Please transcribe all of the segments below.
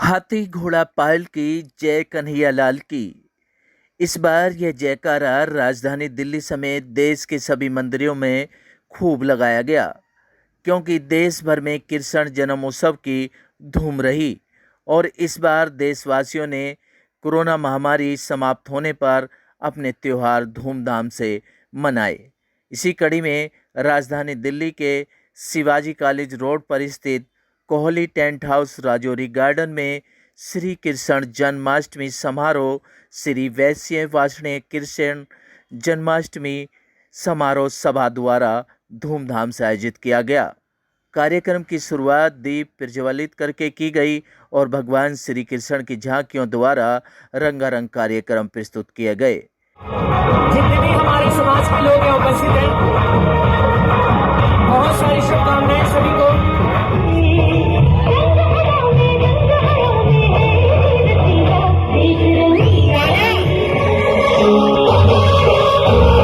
हाथी घोड़ा पाल की जय कन्हैया लाल की। इस बार यह जयकारा राजधानी दिल्ली समेत देश के सभी मंदिरों में खूब लगाया गया, क्योंकि देश भर में कृष्ण जन्मोत्सव की धूम रही और इस बार देशवासियों ने कोरोना महामारी समाप्त होने पर अपने त्योहार धूमधाम से मनाए। इसी कड़ी में राजधानी दिल्ली के शिवाजी कॉलेज रोड पर स्थित Kohli tent house Rajouri garden में श्री कृष्ण जन्माष्टमी समारोह श्री वैश्य वार्षिक कृष्ण जन्माष्टमी समारोह सभा द्वारा धूमधाम से आयोजित किया गया। कार्यक्रम की शुरुआत दीप प्रज्वलित करके की गई और भगवान श्री कृष्ण की झांकियों द्वारा रंगारंग कार्यक्रम प्रस्तुत किए गए। जितने भी हमारे समाज के लोग हैं उपस्थित हैं, बहुत सारी शुभकामनाएं सभी को।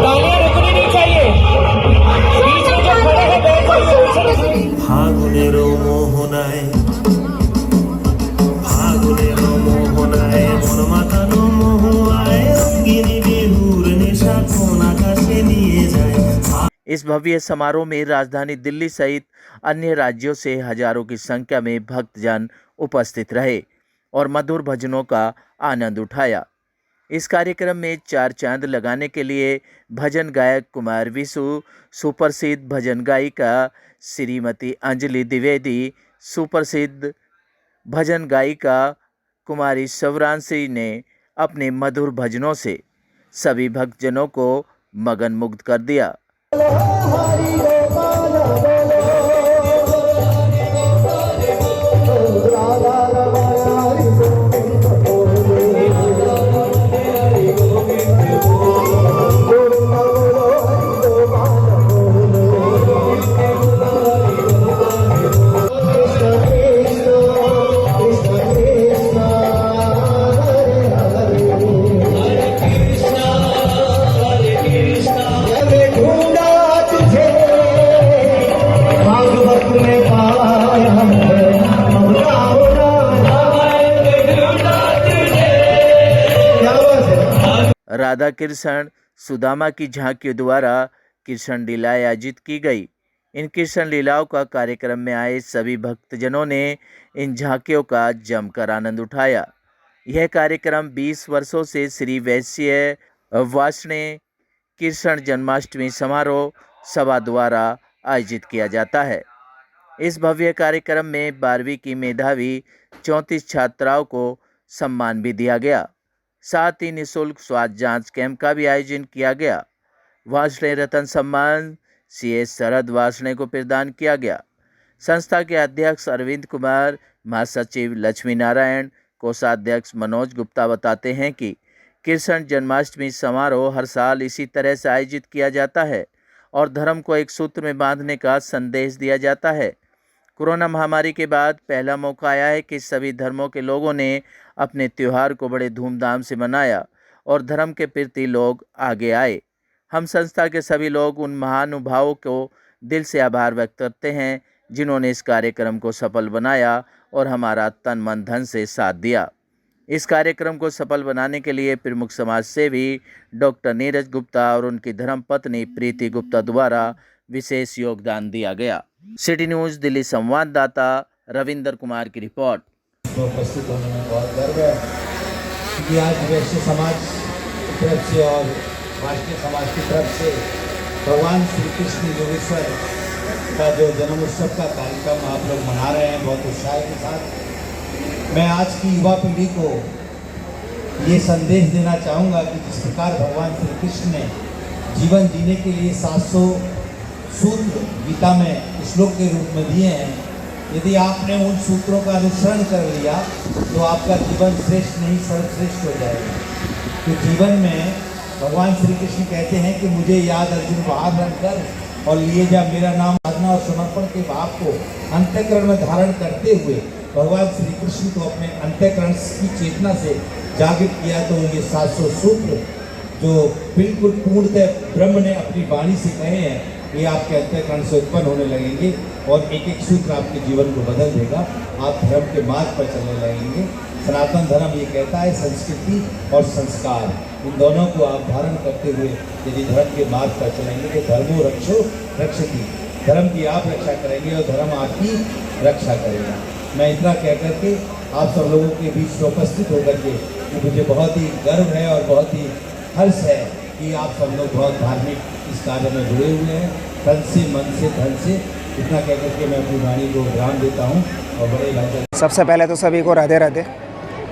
तालियां रुकनी नहीं चाहिए, बीच में जो खड़े हैं बैठ जाइए। फागुनेरो मोहनाय মন মাতানো মোহায় রঙ্গিনী বিহুর নেশা কোন আকাশে নিয়ে যায়। इस भव्य समारोह में राजधानी दिल्ली सहित अन्य राज्यों से हजारों की संख्या में भक्तजन उपस्थित रहे और मधुर भजनों का आनंद उठाया। इस कार्यक्रम में चार चांद लगाने के लिए भजन गायक कुमार विशु, सुप्रसिद्ध भजन गायिका श्रीमती अंजलि द्विवेदी, सुप्रसिद्ध भजन गायिका कुमारी शिवरांशी ने अपने मधुर भजनों से सभी भक्तजनों को मगन मुग्ध कर दिया। राधा कृष्ण सुदामा की झांकियों द्वारा कृष्ण लीलाएं आयोजित की गई। इन कृष्ण लीलाओं का कार्यक्रम में आए सभी भक्तजनों ने इन झांकियों का जमकर आनंद उठाया। यह कार्यक्रम 20 वर्षों से श्री वैश्य वार्षिक कृष्ण जन्माष्टमी समारोह सभा द्वारा आयोजित किया जाता है। इस भव्य कार्यक्रम में 12वीं की मेधावी 34 छात्राओं को सम्मान भी दिया गया। साथ ही निःशुल्क स्वास्थ्य जांच कैंप का भी आयोजन किया गया। वार्षिक रत्न सम्मान CS शरद वार्षिक को प्रदान किया गया। संस्था के अध्यक्ष अरविंद कुमार, महासचिव लक्ष्मी नारायण, कोषाध्यक्ष मनोज गुप्ता बताते हैं कि कृष्ण जन्माष्टमी समारोह हर साल इसी तरह से आयोजित किया जाता है और धर्म को एक सूत्र में बांधने का संदेश दिया जाता है। कोरोना महामारी के बाद पहला मौका आया है कि सभी धर्मों के लोगों ने अपने त्यौहार को बड़े धूमधाम से मनाया और धर्म के प्रति लोग आगे आए। हम संस्था के सभी लोग उन महानुभावों को दिल से आभार व्यक्त करते हैं जिन्होंने इस कार्यक्रम को सफल बनाया और हमारा तन मन धन से साथ दिया। इस कार्यक्रम को सफल बनाने के लिए प्रमुख समाज सेवी डॉक्टर नीरज गुप्ता और उनकी धर्मपत्नी प्रीति गुप्ता द्वारा विशेष योगदान दिया गया। सिटी न्यूज़ दिल्ली संवाददाता रविंदर कुमार की रिपोर्ट। उपस्थित होने में बहुत गर्व है कि आज वैश्य समाज की तरफ से और राष्ट्रीय समाज की तरफ से भगवान श्री कृष्ण योगेश्वर का जो जन्मोत्सव का कार्यक्रम आप लोग मना रहे हैं बहुत उत्साह के साथ। मैं आज की युवा पीढ़ी को ये संदेश देना चाहूँगा कि जिस प्रकार भगवान श्री कृष्ण ने जीवन जीने के लिए 700 सूत्र गीता में श्लोक के रूप में दिए हैं, यदि आपने उन सूत्रों का अनुसरण कर लिया तो आपका जीवन श्रेष्ठ नहीं सर्वश्रेष्ठ हो जाएगा। तो जीवन में भगवान श्री कृष्ण कहते हैं कि मुझे याद अर्जुन बाहर रखकर और लिए जा मेरा नाम साधना और समर्पण के भाव को अंतःकरण में धारण करते हुए भगवान श्री कृष्ण को अपने अंतःकरण की चेतना से जागृत किया। तो ये 700 सूत्र जो बिल्कुल पूर्णतः ब्रह्म ने अपनी वाणी से कहे हैं, ये आपके अंतःकरण से उत्पन्न होने लगेंगे और एक एक सूत्र आपके जीवन को बदल देगा। आप धर्म के मार्ग पर चलने लगेंगे। सनातन धर्म ये कहता है संस्कृति और संस्कार इन दोनों को आप धारण करते हुए यदि धर्म के मार्ग पर चलेंगे तो धर्मो रक्षो रक्षति, धर्म की आप रक्षा करेंगे और धर्म आपकी रक्षा करेगा। मैं इतना कह करके आप सब लोगों के बीच में उपस्थित होकर के मुझे बहुत ही गर्व है और बहुत ही हर्ष है कि आप सब लोग बहुत धार्मिक इस कार्य में जुड़े हुए हैं, तन से मन से धन से। इतना कह करके मैं अपनी वाणी को विराम देता हूँ और बड़े भाई। सबसे पहले तो सभी को राधे राधे।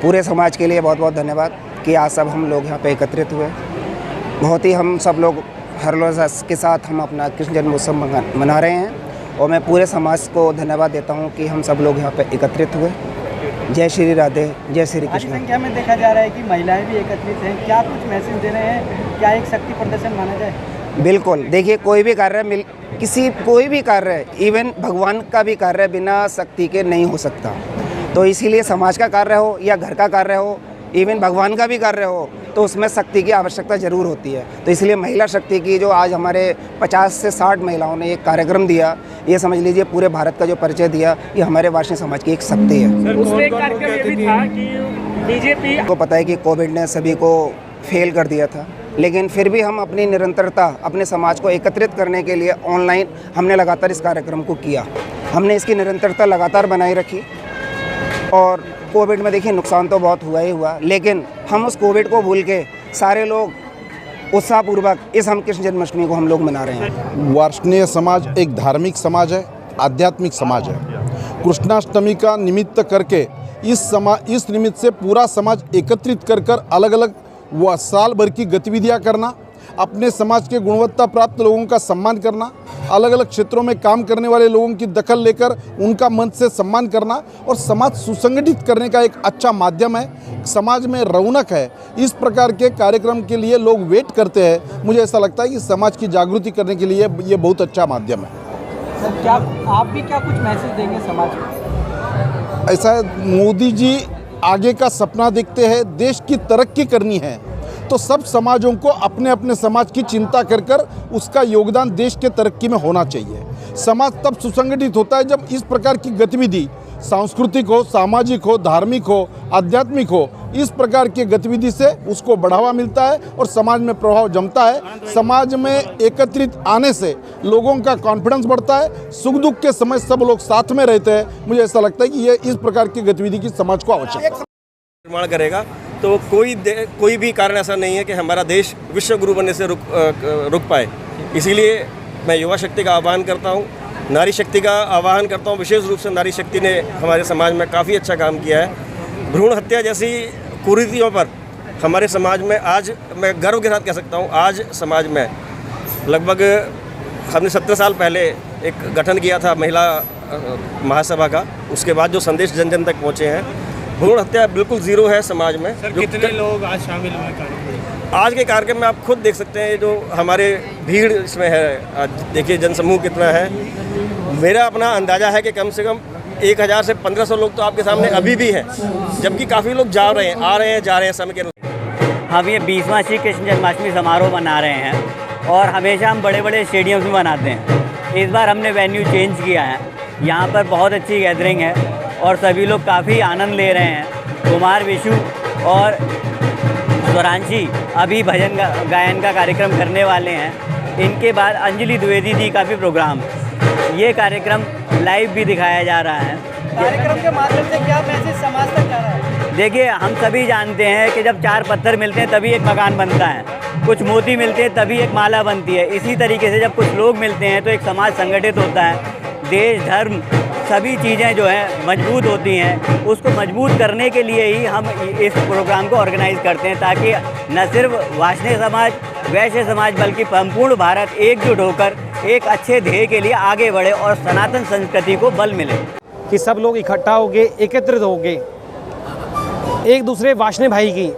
पूरे समाज के लिए बहुत बहुत धन्यवाद कि आज सब हम लोग यहाँ पे एकत्रित हुए। बहुत ही हम सब लोग हर्षोल्लास के साथ हम अपना कृष्ण जन्मोत्सव मना रहे हैं और मैं पूरे समाज को धन्यवाद देता हूँ कि हम सब लोग यहाँ पे एकत्रित हुए। जय श्री राधे, जय श्री कृष्ण। संख्या में देखा जा रहा है कि महिलाएं भी एकत्रित हैं, क्या कुछ मैसेज दे रहे हैं? क्या एक शक्ति प्रदर्शन माना जाए? बिल्कुल, देखिए कोई भी कार्य कोई भी कार्य, इवन भगवान का भी कार्य बिना शक्ति के नहीं हो सकता। तो इसीलिए समाज का कार्य हो या घर का कार्य हो, इवन भगवान का भी कार्य हो, तो उसमें शक्ति की आवश्यकता ज़रूर होती है। तो इसलिए महिला शक्ति की जो आज हमारे 50 से 60 महिलाओं ने एक कार्यक्रम दिया, ये समझ लीजिए पूरे भारत का जो परिचय दिया, ये हमारे वार्षिक समाज की एक शक्ति है। उसमें एक कार्यक्रम ये भी था कि बीजेपी को पता है कि कोविड ने सभी को फेल कर दिया था, लेकिन फिर भी हम अपनी निरंतरता अपने समाज को एकत्रित करने के लिए ऑनलाइन हमने लगातार इस कार्यक्रम को किया। हमने इसकी निरंतरता लगातार बनाए रखी और कोविड में देखिए नुकसान तो बहुत हुआ ही हुआ, लेकिन हम उस कोविड को भूल के सारे लोग उत्साहपूर्वक इस हम कृष्ण जन्माष्टमी को हम लोग मना रहे हैं। वार्ष्णेय समाज एक धार्मिक समाज है, आध्यात्मिक समाज है। कृष्णाष्टमी का निमित्त करके इस निमित्त से पूरा समाज एकत्रित कर अलग अलग साल भर की गतिविधियां करना, अपने समाज के गुणवत्ता प्राप्त लोगों का सम्मान करना, अलग अलग क्षेत्रों में काम करने वाले लोगों की दखल लेकर उनका मन से सम्मान करना और समाज सुसंगठित करने का एक अच्छा माध्यम है। समाज में रौनक है। इस प्रकार के कार्यक्रम के लिए लोग वेट करते हैं। मुझे ऐसा लगता है कि समाज की जागृति करने के लिए ये बहुत अच्छा माध्यम है। सर, क्या आप भी क्या कुछ मैसेज देंगे समाज को? ऐसा है, मोदी जी आगे का सपना देखते हैं, देश की तरक्की करनी है तो सब समाजों को अपने अपने समाज की चिंता कर उसका योगदान देश के तरक्की में होना चाहिए। समाज तब सुसंगठित होता है जब इस प्रकार की गतिविधि सांस्कृतिक हो, सामाजिक हो, धार्मिक हो, आध्यात्मिक हो, इस प्रकार की गतिविधि से उसको बढ़ावा मिलता है और समाज में प्रभाव जमता है। समाज में एकत्रित आने से लोगों का कॉन्फिडेंस बढ़ता है। सुख दुख के समय सब लोग साथ में रहते हैं। मुझे ऐसा लगता है कि ये इस प्रकार की गतिविधि की समाज को आवश्यकता है। निर्माण करेगा तो कोई भी कारण ऐसा नहीं है कि हमारा देश विश्व गुरु बनने से रुक पाए। इसीलिए मैं युवा शक्ति का आह्वान करता हूँ, नारी शक्ति का आह्वान करता हूँ। विशेष रूप से नारी शक्ति ने हमारे समाज में काफ़ी अच्छा काम किया है। भ्रूण हत्या जैसी कुरीतियों पर हमारे समाज में आज मैं गर्व के साथ कह सकता हूँ, आज समाज में लगभग हमने 17 साल पहले एक गठन किया था महिला महासभा का। उसके बाद जो संदेश जन जन तक पहुँचे हैं, भ्रूण हत्या बिल्कुल ज़ीरो है समाज में। सर, कितने लोग आज शामिल हुए कार्यक्रम? आज के कार्यक्रम में आप खुद देख सकते हैं जो हमारे भीड़ इसमें है। आज देखिए जनसमूह कितना है। मेरा अपना अंदाज़ा है कि कम से कम 1000 से 1500 लोग तो आपके सामने अभी भी हैं, जबकि काफ़ी लोग जा रहे हैं, आ रहे हैं, जा रहे हैं समय के। हम ये 20वां श्री कृष्ण जन्माष्टमी समारोह मना रहे हैं और हमेशा हम बड़े बड़े स्टेडियम्स में मनाते हैं। इस बार हमने वेन्यू चेंज किया है। यहाँ पर बहुत अच्छी गैदरिंग है और सभी लोग काफ़ी आनंद ले रहे हैं। कुमार विशु और स्वरांशी अभी भजन गायन का कार्यक्रम करने वाले हैं। इनके बाद अंजलि द्विवेदी जी का भी प्रोग्राम, ये कार्यक्रम लाइव भी दिखाया जा रहा है। कार्यक्रम के माध्यम से क्या मैसेज समाज तक जा रहा है? देखिए, हम सभी जानते हैं कि जब 4 पत्थर मिलते हैं तभी एक मकान बनता है, कुछ मोती मिलते हैं तभी एक माला बनती है। इसी तरीके से जब कुछ लोग मिलते हैं तो एक समाज संगठित होता है। देश धर्म सभी चीज़ें जो हैं मजबूत होती हैं। उसको मजबूत करने के लिए ही हम इस प्रोग्राम को ऑर्गेनाइज़ करते हैं, ताकि न सिर्फ वार्ष्णेय समाज, वैश्य समाज, बल्कि संपूर्ण भारत एकजुट होकर एक अच्छे ध्येय के लिए आगे बढ़े और सनातन संस्कृति को बल मिले। कि सब लोग इकट्ठा होके एकत्रित होके एक दूसरे वाशने भाई की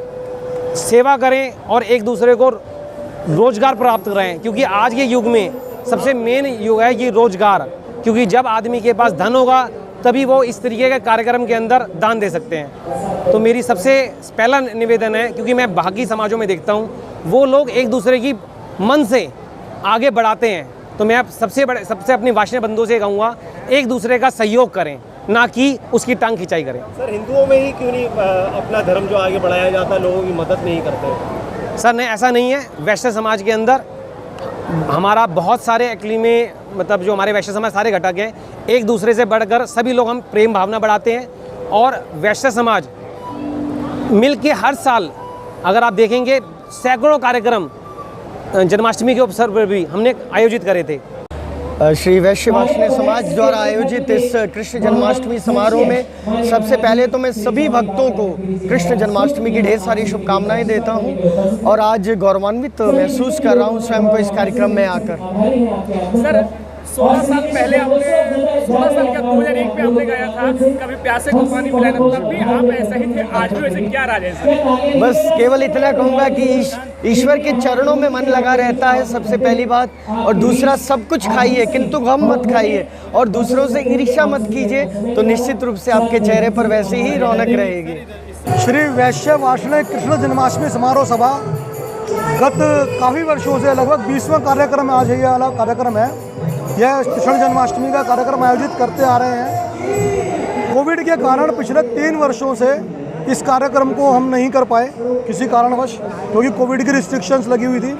सेवा करें और एक दूसरे को रोज़गार प्राप्त कराएं, क्योंकि आज के युग में सबसे मेन युग है ये रोज़गार, क्योंकि जब आदमी के पास धन होगा तभी वो इस तरीके के कार्यक्रम के अंदर दान दे सकते हैं। तो मेरी सबसे पहला निवेदन है, क्योंकि मैं बाकी समाजों में देखता हूँ वो लोग एक दूसरे की मन से आगे बढ़ाते हैं, तो मैं सबसे अपने वाशने बंधुओं से कहूँगा एक दूसरे का सहयोग करें, ना कि उसकी टांग खिंचाई करें। सर, हिंदुओं में ही क्यों नहीं अपना धर्म जो आगे बढ़ाया जाता है, लोगों की मदद नहीं करते? सर नहीं, ऐसा नहीं है। वैश्य समाज के अंदर हमारा बहुत सारे एक्चुअली में मतलब जो हमारे वैश्य समाज सारे घटक हैं, एक दूसरे से बढ़कर सभी लोग हम प्रेम भावना बढ़ाते हैं। और वैश्य समाज मिल के हर साल अगर आप देखेंगे सैकड़ों कार्यक्रम जन्माष्टमी के अवसर पर भी हमने आयोजित करे थे। श्री वैश्य वाशने समाज द्वारा आयोजित इस कृष्ण जन्माष्टमी समारोह में सबसे पहले तो मैं सभी भक्तों को कृष्ण जन्माष्टमी की ढेर सारी शुभकामनाएं देता हूं और आज गौरवान्वित महसूस कर रहा हूं स्वयं को इस कार्यक्रम में आकर। सर 16 साल पहले आपने 16 साल क्या 2001 में आपने गाया था कभी प्यासे को पानी पिलाना, तब भी आप ऐसा ही थे, आज भी वैसे क्या राज है सर? बस केवल इतना कहूँगा कि ईश्वर के चरणों में मन लगा रहता है सबसे पहली बात, और दूसरा सब कुछ खाइए किंतु गम मत खाइए और दूसरों से ईर्ष्या मत कीजिए, तो निश्चित रूप से आपके चेहरे पर वैसे ही रौनक रहेगी। श्री वैश्य वाशने कृष्ण जन्माष्टमी समारोह सभा गत काफ़ी वर्षों से लगभग 20वां कार्यक्रम आज ये वाला कार्यक्रम है। यह कृष्ण जन्माष्टमी का कार्यक्रम आयोजित करते आ रहे हैं। कोविड के कारण पिछले 3 वर्षों से इस कार्यक्रम को हम नहीं कर पाए किसी कारणवश, क्योंकि कोविड की रिस्ट्रिक्शंस लगी हुई थी।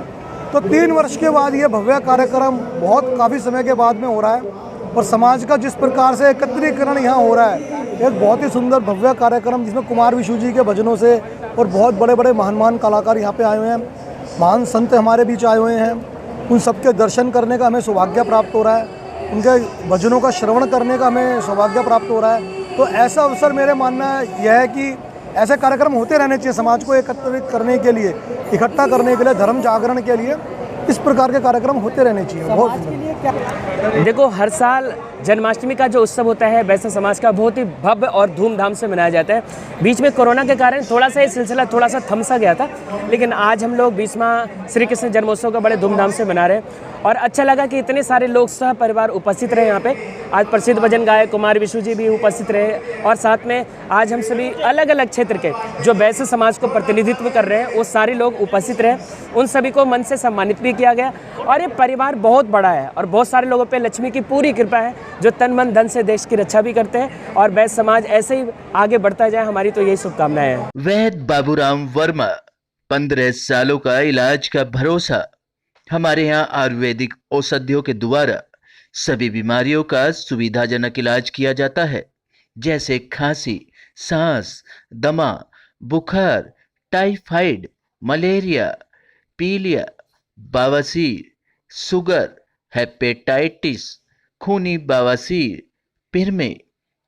तो 3 वर्ष के बाद ये भव्य कार्यक्रम बहुत काफ़ी समय के बाद में हो रहा है और समाज का जिस प्रकार से एकत्रीकरण यहाँ हो रहा है, एक बहुत ही सुंदर भव्य कार्यक्रम जिसमें कुमार विशु जी के भजनों से और बहुत बड़े बड़े महान कलाकार यहाँ पे आए हुए हैं, महान संत हमारे बीच आए हुए हैं। उन सबके दर्शन करने का हमें सौभाग्य प्राप्त हो रहा है, उनके भजनों का श्रवण करने का हमें सौभाग्य प्राप्त हो रहा है। तो ऐसा अवसर मेरे मानना यह है कि ऐसे कार्यक्रम होते रहने चाहिए, समाज को एकत्रित करने के लिए, इकट्ठा करने के लिए, धर्म जागरण के लिए इस प्रकार के कार्यक्रम होते रहने चाहिए। बहुत देखो, हर साल जन्माष्टमी का जो उत्सव होता है वैश्य समाज का बहुत ही भव्य और धूमधाम से मनाया जाता है। बीच में कोरोना के कारण थोड़ा सा ये सिलसिला थोड़ा सा थम सा गया था, लेकिन आज हम लोग 20वां श्री कृष्ण जन्मोत्सव का बड़े धूमधाम से मना रहे हैं और अच्छा लगा कि इतने सारे लोग सह परिवार उपस्थित रहे यहाँ पे। आज प्रसिद्ध भजन गायक कुमार विशु जी भी उपस्थित रहे और साथ में आज हम सभी अलग अलग क्षेत्र के जो वैश्य समाज को प्रतिनिधित्व कर रहे हैं वो सारे लोग उपस्थित रहे। उन सभी को मन से सम्मानित भी किया गया और ये परिवार बहुत बड़ा है और बहुत सारे लोगों पे लक्ष्मी की पूरी कृपा है जो तन मन धन से देश की रक्षा भी करते हैं और वैश्य समाज ऐसे ही आगे बढ़ता जाए, हमारी तो यही शुभकामनाएं हैं। वैद्य बाबूराम वर्मा, 15 सालों का इलाज का भरोसा। हमारे यहाँ आयुर्वेदिक औषधियों के द्वारा सभी बीमारियों का सुविधाजनक इलाज किया जाता है, जैसे खांसी, सांस, दमा, बुखार, टाइफाइड, मलेरिया, पीलिया, बवासीर, शुगर, हेपेटाइटिस, खूनी बवासीर, पिरमे,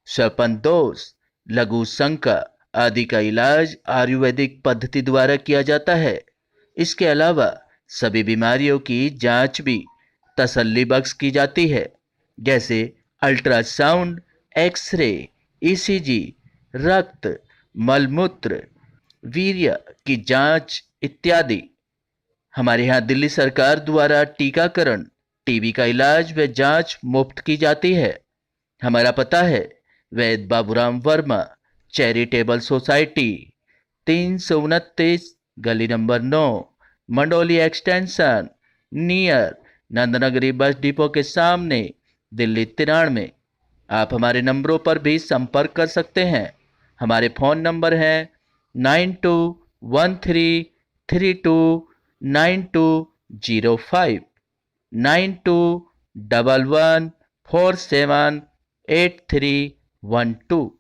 सर्पदोष, लघु शंका आदि का इलाज आयुर्वेदिक पद्धति द्वारा किया जाता है। इसके अलावा सभी बीमारियों की जांच भी तसल्ली बख्श की जाती है, जैसे अल्ट्रासाउंड, एक्सरे, ईसीजी, रक्त, मलमूत्र, वीर्य की जांच इत्यादि। हमारे यहाँ दिल्ली सरकार द्वारा टीकाकरण, टीबी का इलाज व जांच मुफ्त की जाती है। हमारा पता है वैद्य बाबूराम वर्मा, चैरिटेबल सोसाइटी, 329 गली number 9, Mandoli extension, near Nand Nagri bus depot के सामने, दिल्ली 93। आप हमारे नंबरों पर भी संपर्क कर सकते हैं। हमारे फ़ोन नंबर हैं 9213329205, 9211478312,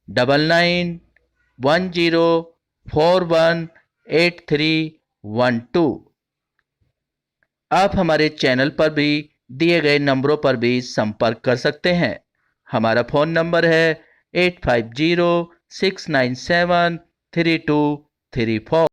9910418312। आप हमारे चैनल पर भी दिए गए नंबरों पर भी संपर्क कर सकते हैं। हमारा फ़ोन नंबर है 8506973234।